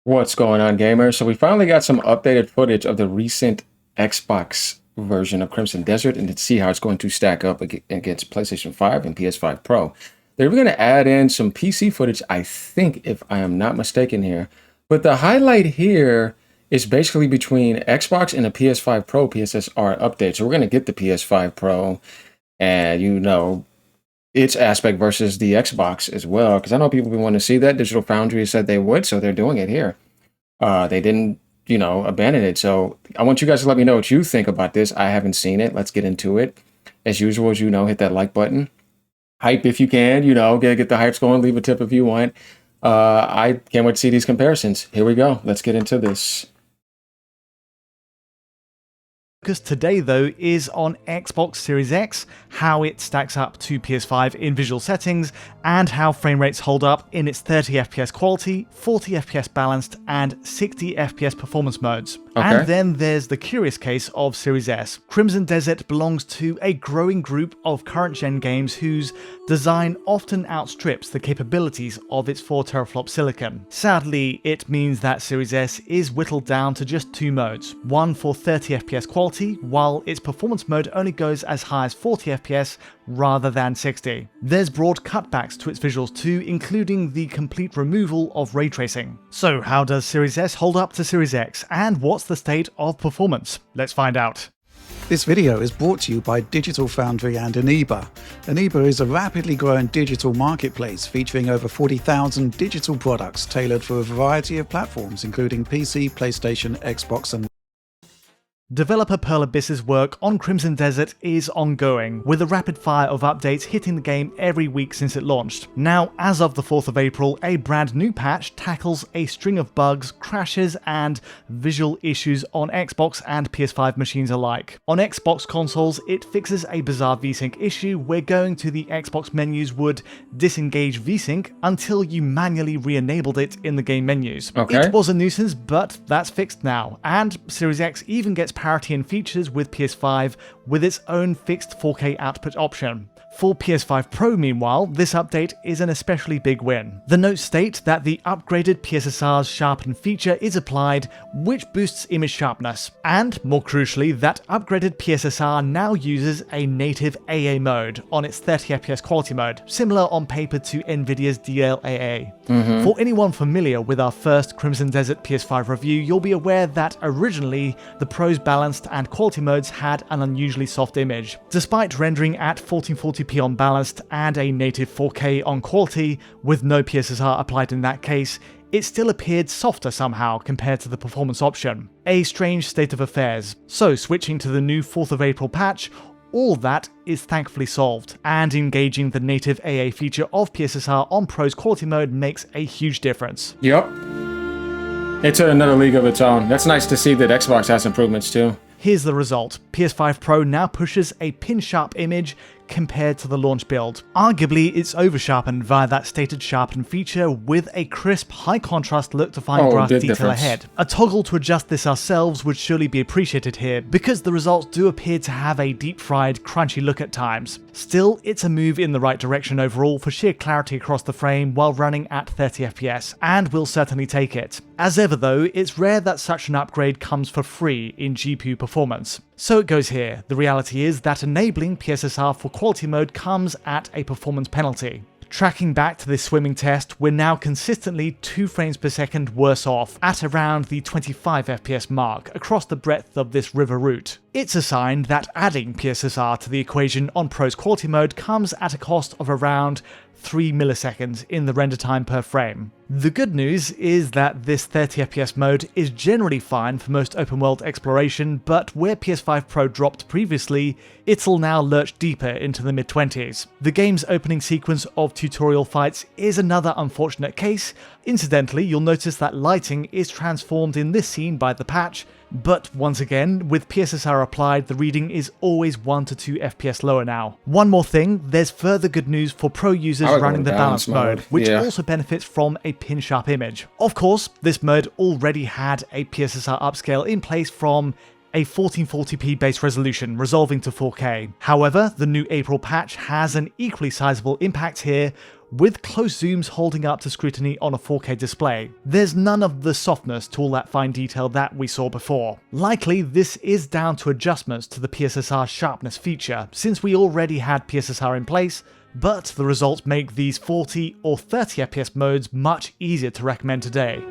What's going on, gamers? So we finally got some updated footage of the recent Xbox version of Crimson Desert and to see how it's going to stack up against PlayStation 5 and PS5 Pro. They're going to add in some PC footage, I think, if I am not mistaken here. But the highlight here is basically between Xbox and the PS5 Pro PSSR update. So we're going to get the PS5 Pro and, its aspect versus the Xbox as well, because I know people want to see that. Digital Foundry said they would, so they're doing it here. They didn't, abandon it. So I want you guys to let me know what you think about this. I haven't seen it. Let's get into it. As usual, hit that like button. Hype if you can, get the hypes going. Leave a tip if you want. I can't wait to see these comparisons. Here we go. Let's get into this. Focus today, though, is on Xbox Series X, how it stacks up to PS5 in visual settings, and how frame rates hold up in its 30 FPS quality, 40 FPS balanced, and 60 FPS performance modes. Okay. And then there's the curious case of Series S. Crimson Desert belongs to a growing group of current-gen games whose design often outstrips the capabilities of its 4 teraflop silicon. Sadly, it means that Series S is whittled down to just 2 modes, one for 30 FPS quality, while its performance mode only goes as high as 40 FPS rather than 60. There's broad cutbacks to its visuals too, including the complete removal of ray tracing. So how does Series S hold up to Series X, and what's the state of performance? Let's find out. This video is brought to you by Digital Foundry and Aniba. Aniba is a rapidly growing digital marketplace featuring over 40,000 digital products tailored for a variety of platforms, including PC, PlayStation, Xbox, and Developer Pearl Abyss's work on Crimson Desert is ongoing, with a rapid fire of updates hitting the game every week since it launched. Now, as of the 4th of April, a brand new patch tackles a string of bugs, crashes, and visual issues on Xbox and PS5 machines alike. On Xbox consoles, it fixes a bizarre VSync issue where going to the Xbox menus would disengage VSync until you manually re-enabled it in the game menus. Okay. It was a nuisance, but that's fixed now, and Series X even gets parity in features with PS5 with its own fixed 4K output option. For PS5 Pro, meanwhile, this update is an especially big win. The notes state that the upgraded PSSR's sharpen feature is applied, which boosts image sharpness, and, more crucially, that upgraded PSSR now uses a native AA mode on its 30 FPS quality mode, similar on paper to Nvidia's DLAA. For anyone familiar with our first Crimson Desert PS5 review, you'll be aware that originally the Pro's balanced and quality modes had an unusually soft image. Despite rendering at 1440p on balanced and a native 4K on quality, with no PSSR applied in that case, it still appeared softer somehow compared to the performance option. A strange state of affairs. So switching to the new 4th of April patch, all that is thankfully solved, and engaging the native AA feature of PSSR on Pro's quality mode makes a huge difference. Yep. It's another league of its own. That's nice to see that Xbox has improvements too. Here's the result. PS5 Pro now pushes a pin-sharp image compared to the launch build. Arguably, it's over-sharpened via that stated sharpen feature with a crisp, high-contrast look to fine grass big detail difference. ahead. A toggle to adjust this ourselves would surely be appreciated here, because the results do appear to have a deep-fried, crunchy look at times. Still, it's a move in the right direction overall for sheer clarity across the frame while running at 30 FPS, and we'll certainly take it. As ever though, it's rare that such an upgrade comes for free in GPU performance. So it goes here. The reality is that enabling PSSR for quality mode comes at a performance penalty. Tracking back to this swimming test, we're now consistently 2 frames per second worse off, at around the 25 FPS mark across the breadth of this river route. It's a sign that adding PSSR to the equation on Pro's quality mode comes at a cost of around 3 milliseconds in the render time per frame. The good news is that this 30 FPS mode is generally fine for most open world exploration, but where PS5 Pro dropped previously, it'll now lurch deeper into the mid-20s. The game's opening sequence of tutorial fights is another unfortunate case. Incidentally, you'll notice that lighting is transformed in this scene by the patch, but once again, with PSSR applied, the reading is always 1 to 2 FPS lower now. One more thing, there's further good news for Pro users running the balance mode, which also benefits from a pin-sharp image. Of course, this mode already had a PSSR upscale in place from a 1440p base resolution resolving to 4K. However, the new April patch has an equally sizable impact here, with close zooms holding up to scrutiny on a 4K display. There's none of the softness to all that fine detail that we saw before. Likely, this is down to adjustments to the PSSR sharpness feature, since we already had PSSR in place, but the results make these 40 or 30 FPS modes much easier to recommend today.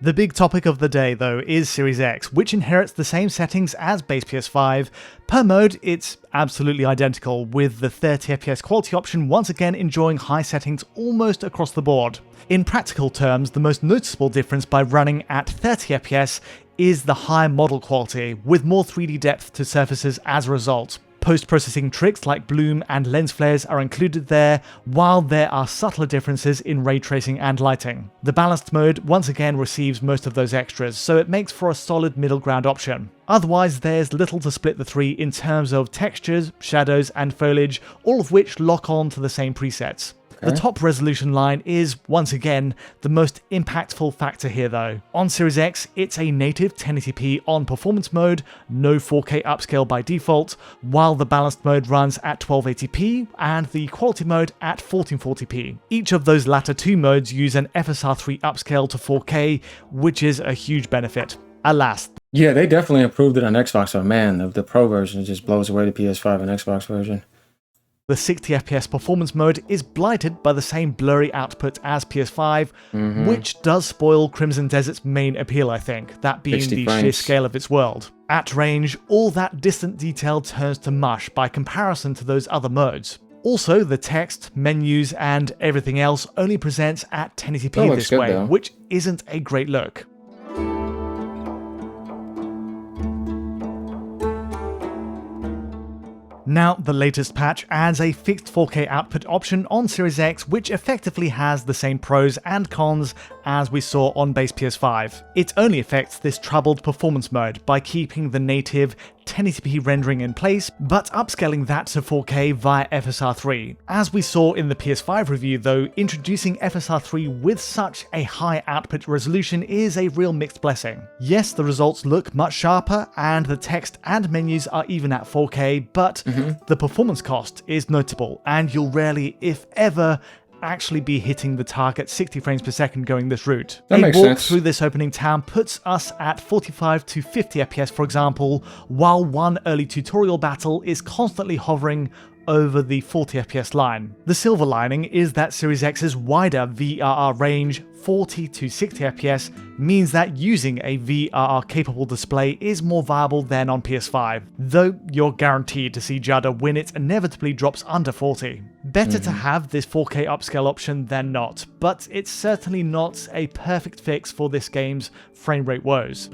The big topic of the day, though, is Series X, which inherits the same settings as base PS5. Per mode, it's absolutely identical, with the 30 FPS quality option once again enjoying high settings almost across the board. In practical terms, the most noticeable difference by running at 30 FPS is the high model quality, with more 3D depth to surfaces as a result. Post-processing tricks like bloom and lens flares are included there, while there are subtler differences in ray tracing and lighting. The balanced mode once again receives most of those extras, so it makes for a solid middle ground option. Otherwise, there's little to split the three in terms of textures, shadows, and foliage, all of which lock on to the same presets. The top resolution line is, once again, the most impactful factor here though. On Series X, it's a native 1080p on performance mode, no 4K upscale by default, while the balanced mode runs at 1280p and the quality mode at 1440p. Each of those latter two modes use an FSR3 upscale to 4K, which is a huge benefit. Alas. Yeah, they definitely improved it on Xbox, but man, the Pro version just blows away the PS5 and Xbox version. The 60 FPS performance mode is blighted by the same blurry output as PS5, which does spoil Crimson Desert's main appeal, I think, that being the sheer scale of its world. At range, all that distant detail turns to mush by comparison to those other modes. Also, the text, menus, and everything else only presents at 1080p this way, which isn't a great look. Now, the latest patch adds a fixed 4K output option on Series X, which effectively has the same pros and cons as we saw on base PS5. It only affects this troubled performance mode by keeping the native 1080p rendering in place, but upscaling that to 4K via FSR3. As we saw in the PS5 review though, introducing FSR3 with such a high output resolution is a real mixed blessing. Yes, the results look much sharper, and the text and menus are even at 4K, but the performance cost is notable, and you'll rarely, if ever, actually be hitting the target 60 frames per second going this route. That makes sense. Through this opening town puts us at 45 to 50 FPS, for example, while one early tutorial battle is constantly hovering over the 40 FPS line. The silver lining is that Series X's wider VRR range, 40 to 60 FPS, means that using a VRR capable display is more viable than on PS5, though you're guaranteed to see judder when it inevitably drops under 40. Better to have this 4K upscale option than not, but it's certainly not a perfect fix for this game's frame rate woes.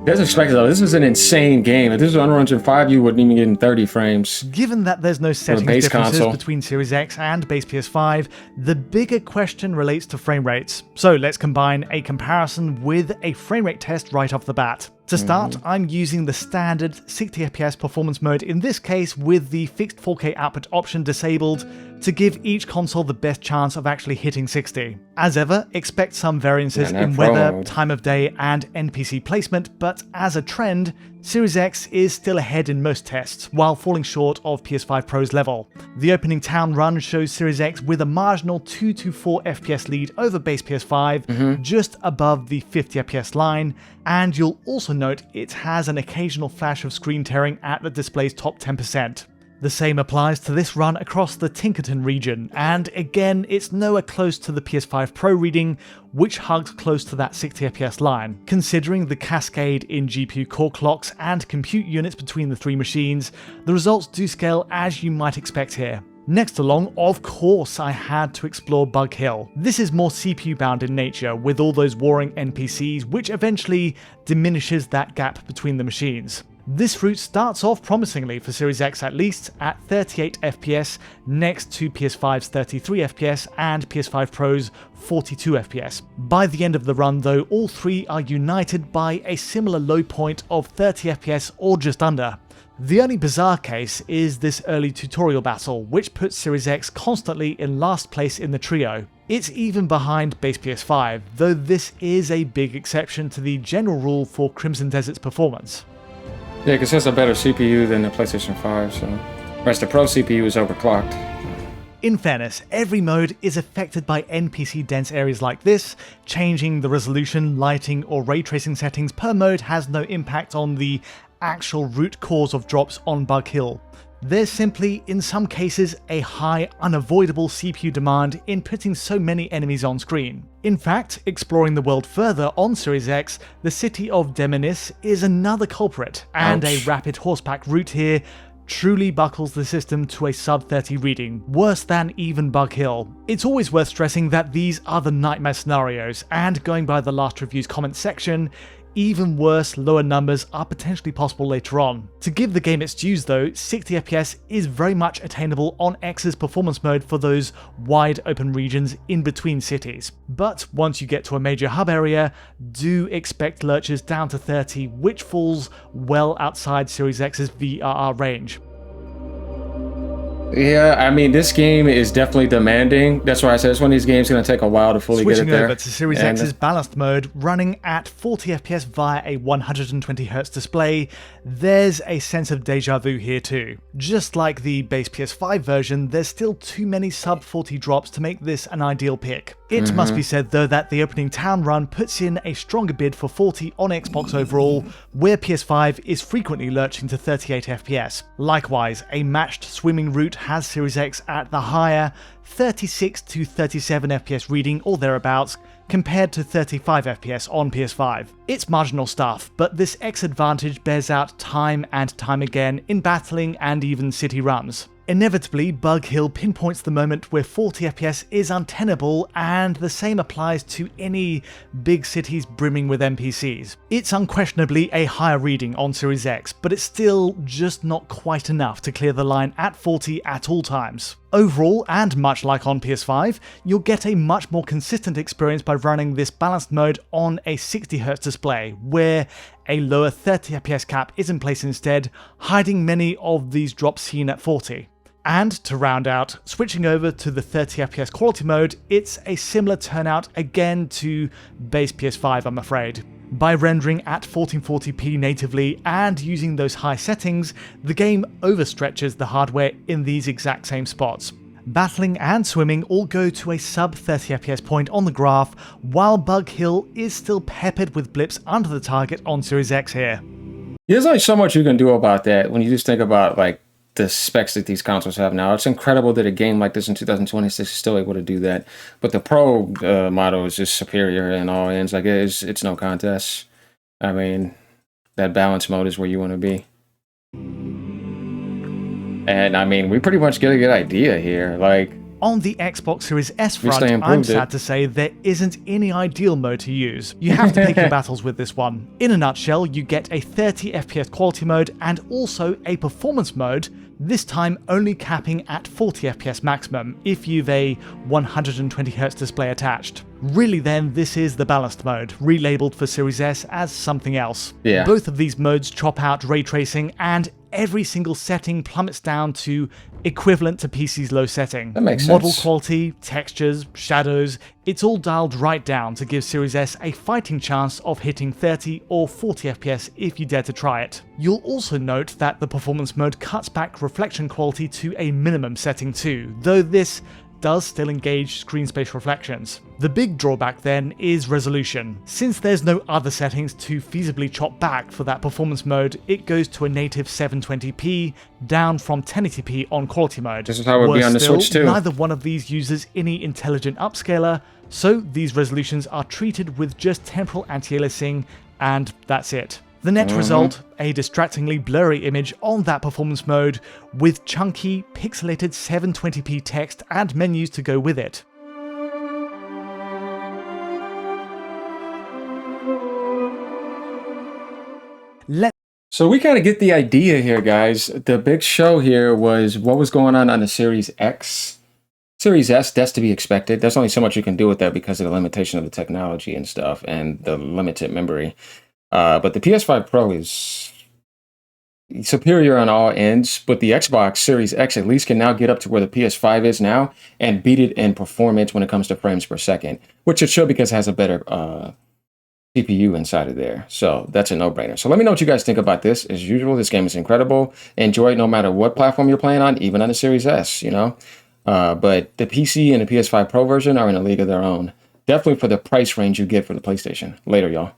As expected though, this is an insane game. If this was Unreal Engine 5, you wouldn't even get in 30 frames. Given that there's no settings differences between Series X and base PS5, the bigger question relates to frame rates. So let's combine a comparison with a frame rate test right off the bat. To start, I'm using the standard 60 FPS performance mode, in this case with the fixed 4K output option disabled, to give each console the best chance of actually hitting 60. As ever, expect some variances in weather, time of day, and NPC placement, but as a trend, Series X is still ahead in most tests, while falling short of PS5 Pro's level. The opening town run shows Series X with a marginal 2 to 4 FPS lead over base PS5, just above the 50 FPS line, and you'll also note it has an occasional flash of screen tearing at the display's top 10%. The same applies to this run across the Tinkerton region, and again, it's nowhere close to the PS5 Pro reading, which hugged close to that 60 FPS line. Considering the cascade in GPU core clocks and compute units between the three machines, the results do scale as you might expect here. Next along, of course, I had to explore Bug Hill. This is more CPU bound in nature, with all those warring NPCs, which eventually diminishes that gap between the machines. This route starts off promisingly for Series X at least, at 38 FPS next to PS5's 33 FPS and PS5 Pro's 42 FPS. By the end of the run though, all three are united by a similar low point of 30 FPS or just under. The only bizarre case is this early tutorial battle, which puts Series X constantly in last place in the trio. It's even behind base PS5, though this is a big exception to the general rule for Crimson Desert's performance. Yeah, because it has a better CPU than the PlayStation 5, so... Whereas the Pro CPU is overclocked. In fairness, every mode is affected by NPC-dense areas like this. Changing the resolution, lighting, or ray tracing settings per mode has no impact on the actual root cause of drops on Bug Hill. There's simply, in some cases, a high, unavoidable CPU demand in putting so many enemies on screen. In fact, exploring the world further on Series X, the city of Demonis is another culprit, and a rapid horseback route here truly buckles the system to a sub-30 reading, worse than even Bug Hill. It's always worth stressing that these are the nightmare scenarios, and going by the last review's comment section, even worse, lower numbers are potentially possible later on. To give the game its dues though, 60 FPS is very much attainable on X's performance mode for those wide open regions in between cities. But once you get to a major hub area, do expect lurches down to 30, which falls well outside Series X's VRR range. Yeah, I mean, this game is definitely demanding. That's why I said it's one of these games going to take a while to fully get it there. Switching over to Series X's balanced mode, running at 40 FPS via a 120Hz display, there's a sense of deja vu here too. Just like the base PS5 version, there's still too many sub-40 drops to make this an ideal pick. It must be said though that the opening town run puts in a stronger bid for 40 on Xbox overall, where PS5 is frequently lurching to 38 FPS. Likewise, a matched swimming route has Series X at the higher 36 to 37 FPS reading or thereabouts, compared to 35 FPS on PS5. It's marginal stuff, but this X advantage bears out time and time again in battling and even city runs. Inevitably, Bug Hill pinpoints the moment where 40 FPS is untenable, and the same applies to any big cities brimming with NPCs. It's unquestionably a higher reading on Series X, but it's still just not quite enough to clear the line at 40 at all times. Overall, and much like on PS5, you'll get a much more consistent experience by running this balanced mode on a 60Hz display, where a lower 30 FPS cap is in place instead, hiding many of these drops seen at 40. And to round out, switching over to the 30 FPS quality mode, it's a similar turnout again to base PS5, I'm afraid. By rendering at 1440p natively and using those high settings, the game overstretches the hardware in these exact same spots. Battling and swimming all go to a sub 30 FPS point on the graph, while Bug Hill is still peppered with blips under the target on Series X here. There's only so much you can do about that when you just think about like the specs that these consoles have now. It's incredible that a game like this in 2026 is still able to do that. But the Pro model is just superior in all ends. Like it's no contest. I mean, that balance mode is where you want to be. And I mean, we pretty much get a good idea here. Like, on the Xbox Series S front, I'm sad to say there isn't any ideal mode to use. You have to pick your battles with this one. In a nutshell, you get a 30 FPS quality mode and also a performance mode, this time only capping at 40 FPS maximum if you've a 120Hz display attached. Really then, this is the balanced mode, relabeled for Series S as something else. Yeah. Both of these modes chop out ray tracing, and every single setting plummets down to equivalent to PC's low setting. That makes sense. Model quality, textures, shadows, it's all dialed right down to give Series S a fighting chance of hitting 30 or 40 FPS if you dare to try it. You'll also note that the performance mode cuts back reflection quality to a minimum setting too, though this does still engage screen space reflections. The big drawback then is resolution. Since there's no other settings to feasibly chop back for that performance mode, it goes to a native 720p, down from 1080p on quality mode. This is how it would be on the Switch too. Neither one of these uses any intelligent upscaler, so these resolutions are treated with just temporal anti-aliasing, and that's it. The net result, a distractingly blurry image on that performance mode, with chunky, pixelated 720p text and menus to go with it. So we kind of get the idea here, guys. The big show here was what was going on the Series X. Series S, that's to be expected. There's only so much you can do with that because of the limitation of the technology and stuff and the limited memory. But the PS5 Pro is superior on all ends, but the Xbox Series X at least can now get up to where the PS5 is now and beat it in performance when it comes to frames per second, which it should because it has a better CPU inside of there. So that's a no-brainer. So let me know what you guys think about this. As usual, this game is incredible. Enjoy it no matter what platform you're playing on, even on the Series S, you know. But the PC and the PS5 Pro version are in a league of their own. Definitely for the price range you get for the PlayStation. Later, y'all.